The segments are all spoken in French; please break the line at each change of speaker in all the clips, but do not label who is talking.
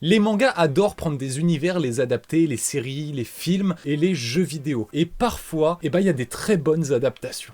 Les mangas adorent prendre des univers, les adapter, les séries, les films et les jeux vidéo. Et parfois, il y a des très bonnes adaptations.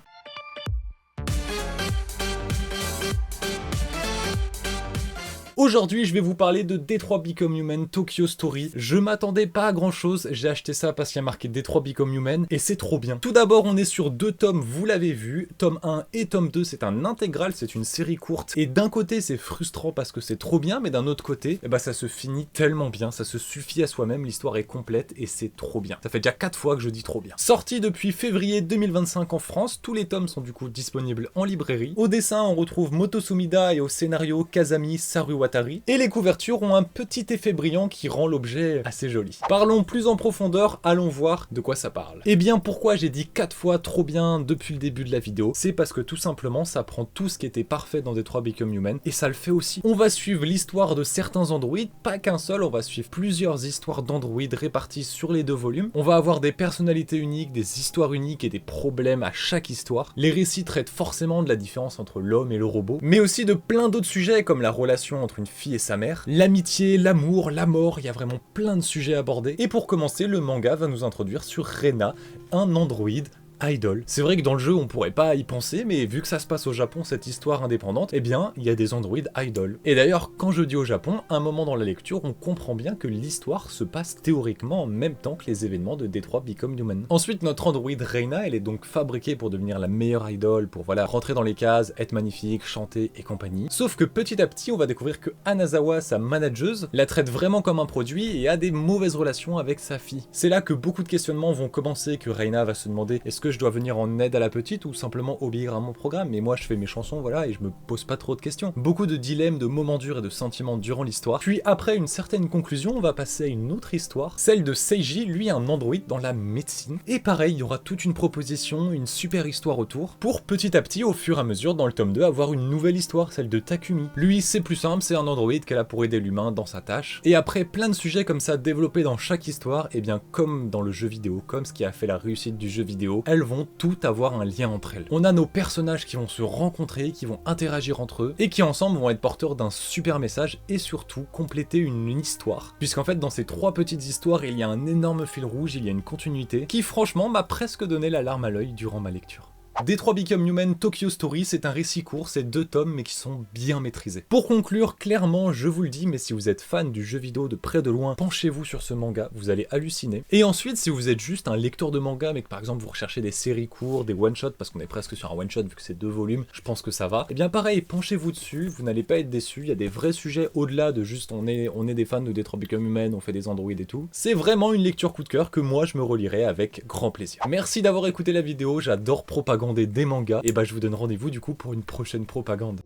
Aujourd'hui, je vais vous parler de Detroit Become Human Tokyo Story. Je m'attendais pas à grand chose, j'ai acheté ça parce qu'il y a marqué Detroit Become Human et c'est trop bien. Tout d'abord, on est sur 2 tomes, vous l'avez vu, tome 1 et tome 2, c'est un intégral, c'est une série courte. Et d'un côté, c'est frustrant parce que c'est trop bien, mais d'un autre côté, ça se finit tellement bien, ça se suffit à soi-même, l'histoire est complète et c'est trop bien. Ça fait déjà 4 fois que je dis trop bien. Sorti depuis février 2025 en France, tous les tomes sont du coup disponibles en librairie. Au dessin, on retrouve Moto Sumida et au scénario Kazami Saruwatari. Et les couvertures ont un petit effet brillant qui rend l'objet assez joli. Parlons plus en profondeur, allons voir de quoi ça parle. Eh bien, pourquoi j'ai dit 4 fois trop bien depuis le début de la vidéo? C'est parce que tout simplement, ça prend tout ce qui était parfait dans Detroit Become Human, et ça le fait aussi. On va suivre l'histoire de certains androïdes, pas qu'un seul, on va suivre plusieurs histoires d'androïdes réparties sur les 2 volumes. On va avoir des personnalités uniques, des histoires uniques et des problèmes à chaque histoire. Les récits traitent forcément de la différence entre l'homme et le robot, mais aussi de plein d'autres sujets comme la relation entre une fille et sa mère, l'amitié, l'amour, la mort, il y a vraiment plein de sujets abordés. Et pour commencer, le manga va nous introduire sur Reina, un androïde idol. C'est vrai que dans le jeu on pourrait pas y penser, mais vu que ça se passe au Japon, cette histoire indépendante, il y a des androïdes idol. Et d'ailleurs, quand je dis au Japon, à un moment dans la lecture, on comprend bien que l'histoire se passe théoriquement en même temps que les événements de Detroit Become Human. Ensuite, notre androïde Reina, elle est donc fabriquée pour devenir la meilleure idol, pour rentrer dans les cases, être magnifique, chanter et compagnie. Sauf que petit à petit, on va découvrir que Anazawa, sa manageuse, la traite vraiment comme un produit et a des mauvaises relations avec sa fille. C'est là que beaucoup de questionnements vont commencer, que Reina va se demander est-ce que je dois venir en aide à la petite ou simplement obéir à mon programme, mais moi je fais mes chansons, voilà, et je me pose pas trop de questions. Beaucoup de dilemmes, de moments durs et de sentiments durant l'histoire. Puis après une certaine conclusion, on va passer à une autre histoire, celle de Seiji, lui un androïde dans la médecine. Et pareil, il y aura toute une proposition, une super histoire autour, pour petit à petit, au fur et à mesure, dans le tome 2, avoir une nouvelle histoire, celle de Takumi. Lui, c'est plus simple, c'est un androïde qu'elle a pour aider l'humain dans sa tâche. Et après plein de sujets comme ça développés dans chaque histoire, et bien comme dans le jeu vidéo, comme ce qui a fait la réussite du jeu vidéo, elles vont tout avoir un lien entre elles. On a nos personnages qui vont se rencontrer, qui vont interagir entre eux, et qui ensemble vont être porteurs d'un super message, et surtout compléter une histoire. Puisqu'en fait dans ces 3 petites histoires, il y a un énorme fil rouge, il y a une continuité, qui franchement m'a presque donné la larme à l'œil durant ma lecture. Detroit Become Human Tokyo Story, c'est un récit court, c'est 2 tomes mais qui sont bien maîtrisés. Pour conclure, clairement, je vous le dis, mais si vous êtes fan du jeu vidéo de près de loin, penchez-vous sur ce manga, vous allez halluciner. Et ensuite, si vous êtes juste un lecteur de manga, mais que par exemple vous recherchez des séries courtes, des one-shots, parce qu'on est presque sur un one-shot vu que c'est 2 volumes, je pense que ça va. Et bien pareil, penchez-vous dessus, vous n'allez pas être déçus, il y a des vrais sujets au-delà de juste on est des fans de Detroit Become Human, on fait des androïdes et tout. C'est vraiment une lecture coup de cœur que moi je me relirai avec grand plaisir. Merci d'avoir écouté la vidéo, j'adore propagander des mangas. Et je vous donne rendez-vous du coup pour une prochaine propagande.